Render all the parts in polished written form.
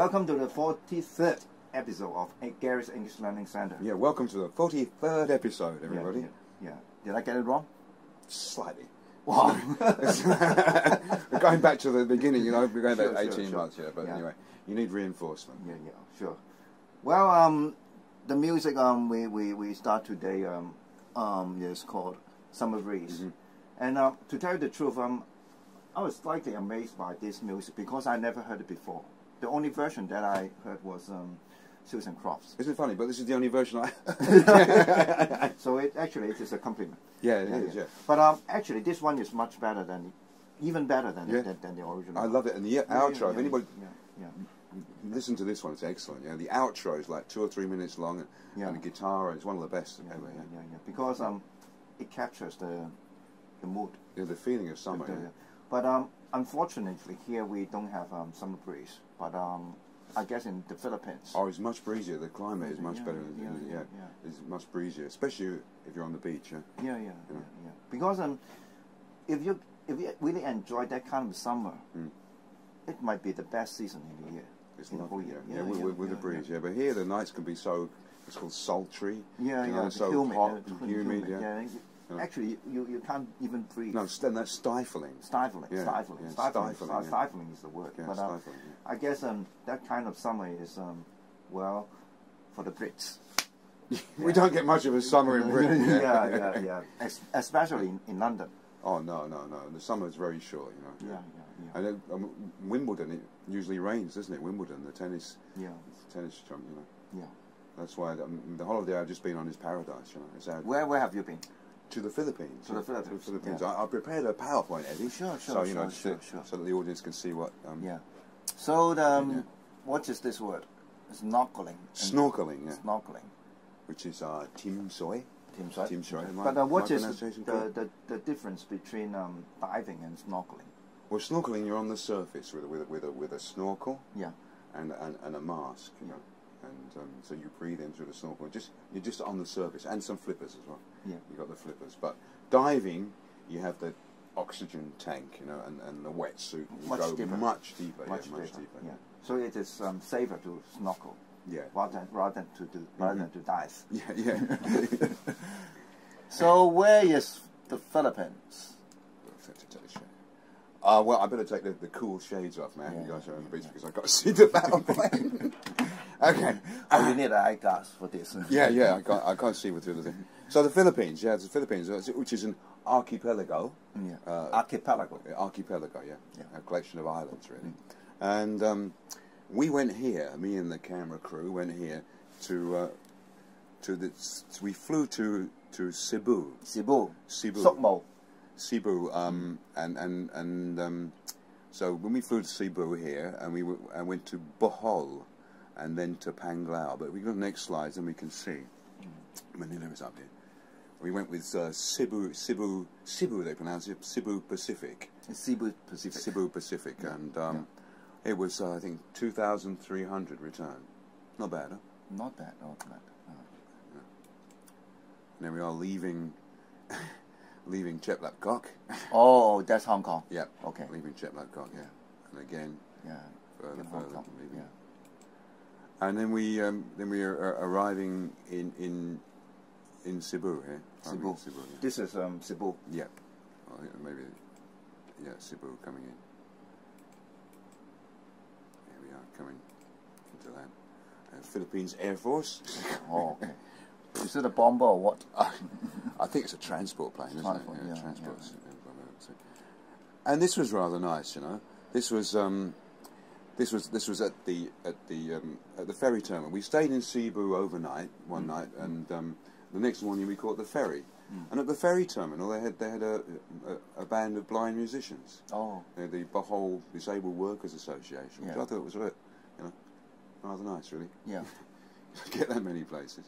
Welcome to the 43rd episode of Gary's English Learning Center. Yeah, welcome to the 43rd episode, everybody. Yeah. Did I get it wrong? Slightly. Wow. We're going back to the beginning, you know, we're going back 18 sure. months, but anyway, you need reinforcement. Yeah, sure. Well, the music we start today is called Summer Breeze. And to tell you the truth, I was slightly amazed by this music because I never heard it before. The only version that I heard was Susan Crofts. Isn't it funny? But this is the only version I... So it is a compliment. Yeah, it is. But actually, this one is much better than, even better than the original. I love it. And the outro, if anybody... Yeah. Listen to this one, it's excellent. Yeah, the outro is like 2 or 3 minutes long, and the guitar is one of the best ever. Yeah. Because it captures the mood. Yeah, the feeling of summer. But unfortunately, here we don't have summer breeze. But I guess in the Philippines. Oh, it's much breezier. The climate is much better. It's much breezier, especially if you're on the beach. Yeah. Because if you really enjoy that kind of summer, it might be the best season in the year. It's in the whole year. With the breeze. But here the nights can be so, it's called sultry. So humid, hot and humid. Actually, you can't even breathe. No, that's stifling. Stifling is the word. But I guess that kind of summer is, well, for the Brits. We don't get much of a summer in Britain. Yeah. Especially in London. Oh, no. The summer is very short, you know. Yeah. And Wimbledon, it usually rains, doesn't it? Wimbledon, the tennis trump, you know. Yeah. That's why the holiday I've just been on is paradise, you know. It's Where have you been? To the Philippines. To the Philippines. Yeah. I prepared a PowerPoint, Eddie. Sure. So that the audience can see what. So what is this word? Snorkelling. Snorkelling. Yeah. Snorkelling. Which is Tim Soy. Tim Soy. But what is the difference between diving and snorkeling? Well, snorkeling, you're on the surface with a snorkel. Yeah. And a mask, you know. And so you breathe in through the snorkel. You're just on the surface, and some flippers as well. Yeah. You got the flippers. But diving, you have the oxygen tank, you know, and the wetsuit. Much deeper. Yeah. So it is safer to snorkel. Yeah. Rather than to dive. Yeah. So where is the Philippines? Well, I better take the cool shades off, man. You guys are on the beach because I've got to see the PowerPoint. Okay. Oh, you need an eyeglass for this. Yeah. I can't see through the thing. So the Philippines, the Philippines, which is an archipelago. Archipelago. Archipelago, a collection of islands, really. And we went here. Me and the camera crew went here we flew to Cebu. Cebu. Cebu. So when we flew to Cebu here, and I went to Bohol, and then to Panglao. But we go to the next slides, and we can see Manila is up here. We went with Cebu. They pronounce it Cebu Pacific. Cebu Pacific, and it was I think 2,300 return. Not bad, huh? Not bad. And then we are leaving Cheplapkok. Oh, that's Hong Kong. Yep. Okay. Leaving Cheplapkok, and again, further. Yeah. And then we are arriving in Cebu here. Cebu. This is Cebu. Yeah. Well, maybe. Yeah, Cebu coming in. Here we are coming into that. Philippines Air Force. Oh, okay. Is it a bomber or what? I think it's a transport plane, isn't it? Transport. And this was rather nice, you know. This was at the ferry terminal. We stayed in Cebu overnight one night, and the next morning we caught the ferry. And at the ferry terminal, they had a band of blind musicians. Oh. The Bohol Disabled Workers Association, which I thought was rather nice, really. Yeah. Get that many places.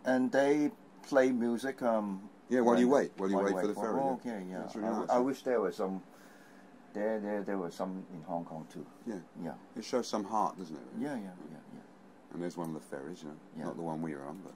And they play music. While you wait for the ferry. Oh, okay, yeah. Really nice. I wish there was some. There was some in Hong Kong too. Yeah. It shows some heart, doesn't it? Yeah. And there's one of the ferries, you know, not the one we were on, but.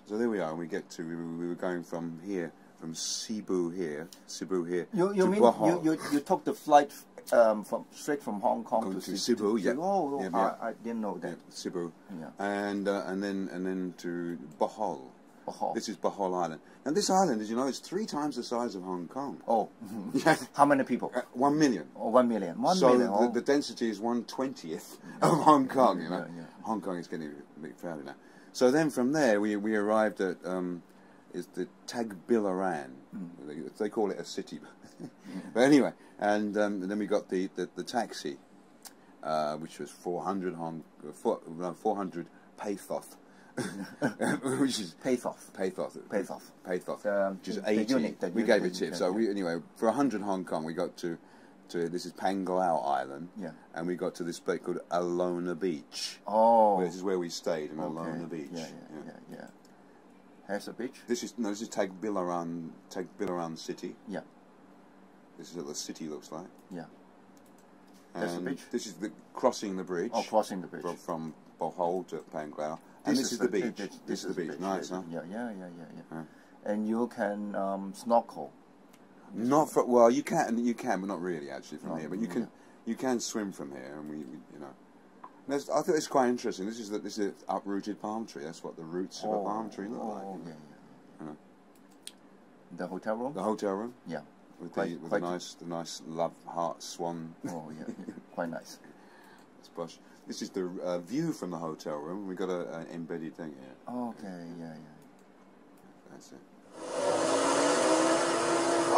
So there we are. We were going from here, from Cebu here to Bohol. You took the flight straight from Hong Kong to Cebu. Yeah. Oh, yeah. I didn't know that. Yeah, Cebu. Yeah. And then to Bohol. Bohol. This is Bohol Island. And this island, as you know, is 3 times the size of Hong Kong. Oh. Yeah. How many people? 1 million. Oh, 1 million. So million. the density is 1/20th of Hong Kong. You know, yeah. Hong Kong is getting a bit crowded now. So then from there we arrived at is the Tagbilaran. They call it a city, but anyway, and then we got the taxi, which was 400 pesos. Which is Pesos, which is 80. We gave a tip. So anyway, for 100 Hong Kong, we got to this is Panglao Island. Yeah. And we got to this place called Alona Beach. Oh. This is where we stayed in Alona Beach. Yeah. Has a beach? This is Tagbilaran City. Yeah. This is what the city looks like. Yeah. That's the beach. This is crossing the bridge. Oh, crossing the bridge From Bohol to Panglao. And this is the beach. This is the beach. Nice, huh? Yeah. And you can snorkel. Not for you can, but not really actually from here. But you can swim from here, and we you know. I thought it's quite interesting. This is an uprooted palm tree. That's what the roots of a palm tree look like. Yeah. You know. The hotel room. The hotel room. Yeah. With the nice love heart swan. Oh yeah. Quite nice. It's posh. This is the view from the hotel room. We've got an embedded thing here. Okay, yeah. That's it.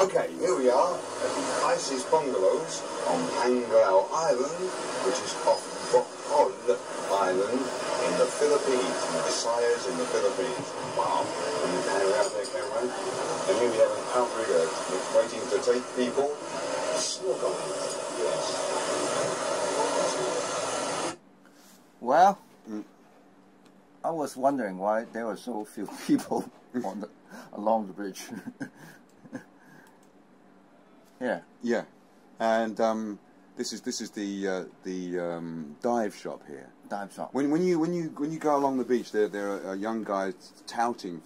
Okay, here we are at the nicest bungalows on Panglao Island, which is off Bohol Island in the Philippines, in Visayas in the Philippines. Wow, can you pan around there, camera? And here we have an outrigger waiting to take people snorkeling. Yes. Well, I was wondering why there were so few people along the bridge. Yeah, and this is the dive shop here. Dive shop. When you go along the beach, there are young guys touting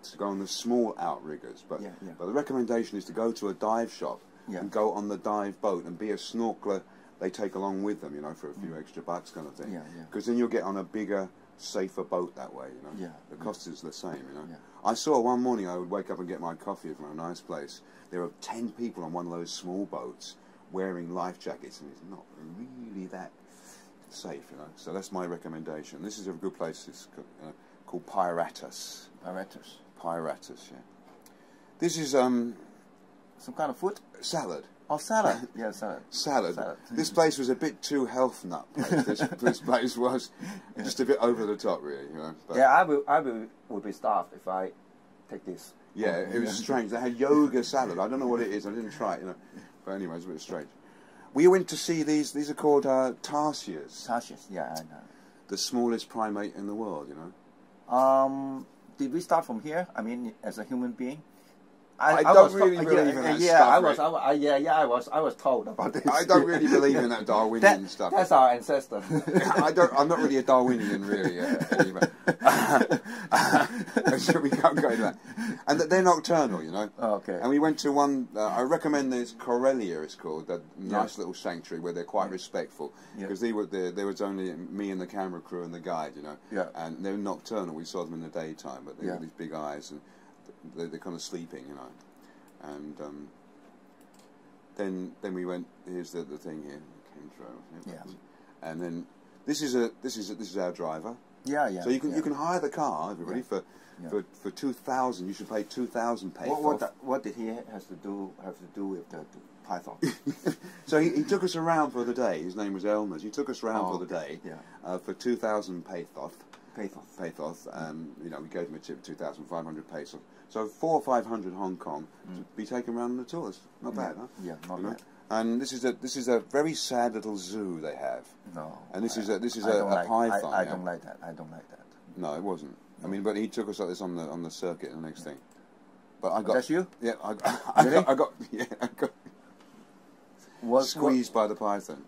to go on the small outriggers, but the recommendation is to go to a dive shop and go on the dive boat and be a snorkeler. They take along with them, you know, for a few extra bucks, kind of thing. Because then you'll get on a bigger, safer boat that way, you know. The cost is the same, you know. I saw one morning I would wake up and get my coffee from a nice place. There were 10 people on one of those small boats wearing life jackets, and it's not really that safe, you know. So that's my recommendation. This is a good place. It's called Piratas. Piratas, yeah. This is some kind of food. Salad. Oh, salad. Yeah, salad. Salad. This place was a bit too health nut place. This place was just a bit over the top, really, you know. But yeah, I will be starved if I take this. Yeah, it was strange. They had yoga salad. I don't know what it is. I didn't try it, you know. But anyway, it's a bit strange. We went to see these. These are called tarsiers. Tarsiers, yeah, I know. The smallest primate in the world, you know. Did we start from here? I mean, as a human being. I don't really believe in that stuff. I was told about this. I don't really believe in that Darwinian stuff. That's our ancestor. I'm not really a Darwinian, really. So we can't go into that. And they're nocturnal, you know. Oh, okay. And we went to one. I recommend this Corellia. It's called that nice little sanctuary where they're quite respectful because there was only me and the camera crew and the guide, you know. Yeah. And they're nocturnal. We saw them in the daytime, but they got these big eyes and. They're kind of sleeping, you know, and then we went. Here's the thing here, and then this is our driver. Yeah. So you can hire the car, everybody, for 2,000. You should pay 2,000 pesos. What did he have to do with the python? So he took us around for the day. His name was Elmer. He took us around for the day for 2,000 pesos. Pesos. You know, we gave him a tip of 2,500 pesos. So 400 or 500 Hong Kong to be taken around on the tours. Not bad, huh? Yeah, not bad. And this is a very sad little zoo they have. No. And this is a python. I don't like that. No, it wasn't. I mean, but he took us like this on the circuit. The next thing. But I got. That's you? Yeah, I got What, squeezed by the python.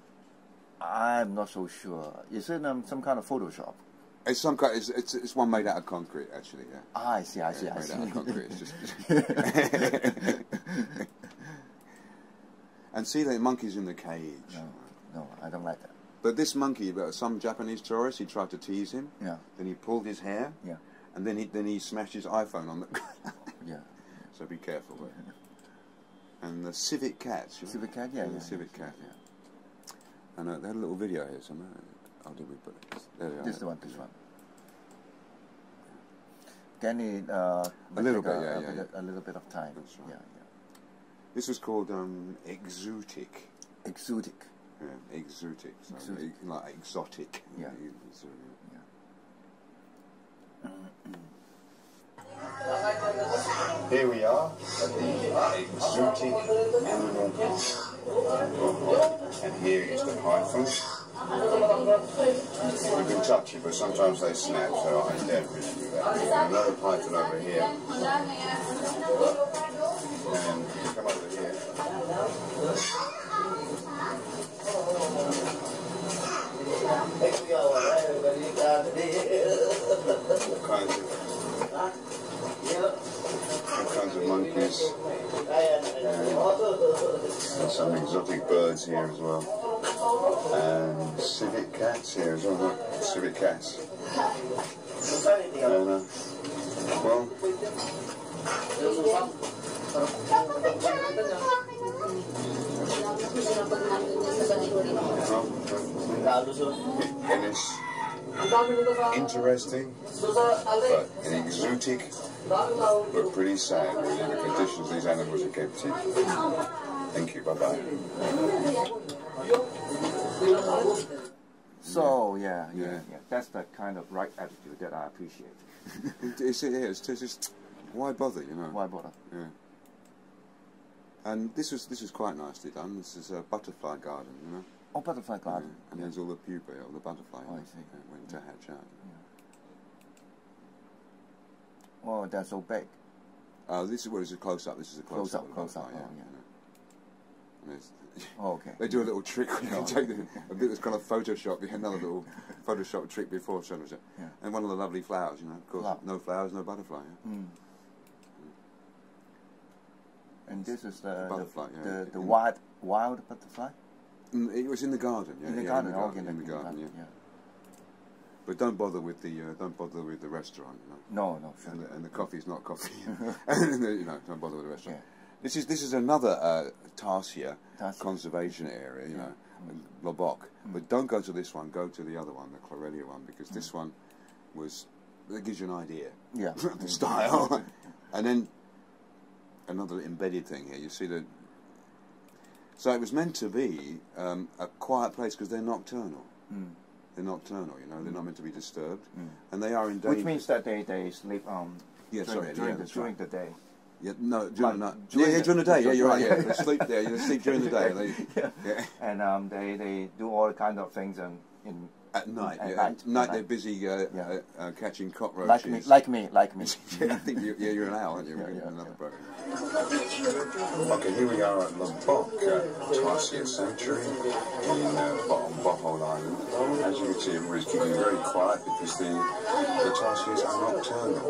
I'm not so sure. Is it some kind of Photoshop? It's some kind. It's one made out of concrete, actually. Yeah. Ah, I see. Made out of concrete. It's just. And see the monkeys in the cage. No, I don't like that. But this monkey, some Japanese tourist, he tried to tease him. Yeah. Then he pulled his hair. Yeah. And then he smashed his iPhone on the. Yeah. So be careful. And the civet cats. Civet cat, yeah. The civet cat. Yeah. And they had a little video here somewhere. Oh, did we put it? There they are. This one. Can it a little bit, a little bit of time. That's right. Yeah. This was called exotic. Exotic. Yeah, exotic. So Exotic. like exotic. Yeah. Here we are at the exotic animal park. And here is the python. You can touch it, but sometimes they snap, so I don't really do that. Another python over here. And come over here. All kinds of monkeys. And some exotic birds here as well. And civet cats here as well. Look, civet cats. And, well, it is interesting, but exotic, but pretty sad really, the conditions these animals are kept in. Thank you, bye-bye. So yeah, that's the kind of right attitude that I appreciate. It's just why bother, you know? Why bother? Yeah. And this was quite nicely done. This is a butterfly garden, you know. Oh, butterfly garden. Yeah. And there's all the pupae, all the butterfly. Oh, I see. Went to hatch out. Yeah. Oh, they're so big. This is a close up. This is a close up. Close up. Yeah. Oh, yeah. And oh, okay. They do a little trick when you take a bit that's kind of Photoshop. You had another little Photoshop trick before, so yeah. And one of the lovely flowers, you know. Of course, no flowers, no butterfly. Yeah? Mm. And this is the butterfly, the wild butterfly. It was in the garden. Yeah, in the garden. In the garden. Yeah. But don't bother with the restaurant. You know? No, sure. And the coffee's not coffee. You know, don't bother with the restaurant. Yeah. This is another tarsier conservation area. You know, Lobok. But don't go to this one. Go to the other one, the Clorelia one, because this one that gives you an idea. Yeah. The style. And then another embedded thing here. You see the. So it was meant to be a quiet place because they're nocturnal. They're nocturnal, you know. They're not meant to be disturbed, and they are in danger. Which means that they sleep during the day. Yeah, no, during the day. Yeah, you're right. Yeah, they sleep there. You sleep during the day. And they do all kind of things in at night. At night they're busy catching cockroaches. Like me. I think you're an owl, aren't you? Another program. Okay, here we are at Lobok, Tarsier Sanctuary in Bohol Island. As you can see, everybody's keeping very quiet because the tarsiers are nocturnal.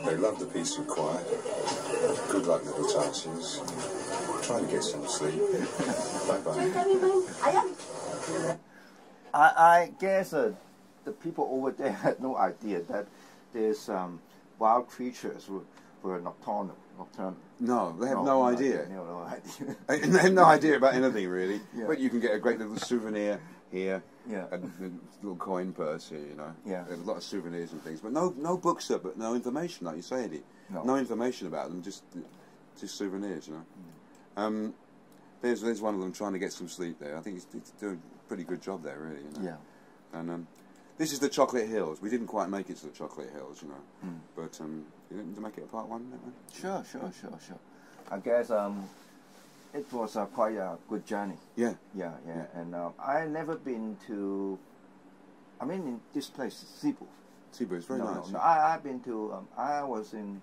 They love the peace and quiet. Good luck, little tarsiers. Try to get some sleep. Bye-bye. I guess the people over there had no idea that there's wild creatures were nocturnal. No, they have no idea. No idea. They have no idea about anything really. Yeah. But you can get a great little souvenir here. Yeah. A little coin purse here, you know. Yeah. There's a lot of souvenirs and things, but no books, but no information, like you say, Eddie. No information about them, just souvenirs, you know. There's one of them trying to get some sleep there. I think he's doing a pretty good job there, really. You know? Yeah. And this is the Chocolate Hills. We didn't quite make it to the Chocolate Hills, you know. But you didn't make it a part one, that one? Sure. I guess it was quite a good journey. Yeah. And I never been to. I mean, in this place, Cebu. Cebu is very nice. No, I've been to. I was in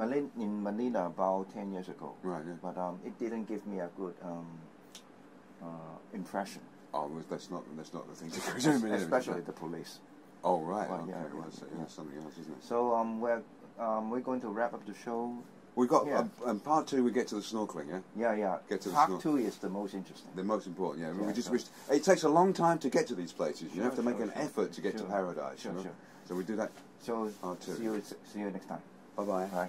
in Manila about 10 years ago. Right. Yeah. But it didn't give me a good impression. Oh, well, that's not the thing to go to. Especially the police. Oh right. Well, okay. yeah, Well, yeah. that's something else, isn't it? So we're going to wrap up the show. We've got Yeah. part 2. We get to the snorkeling. Yeah. Yeah. Get to the Part 2 is the most interesting. The most important. Yeah. Yeah, We just so- wish it takes a long time to get to these places. You Sure, have to make sure, an sure. effort to get to Sure. paradise. Sure, you know? sure. So we do that. So Part 2. see you next time. Bye bye. Bye.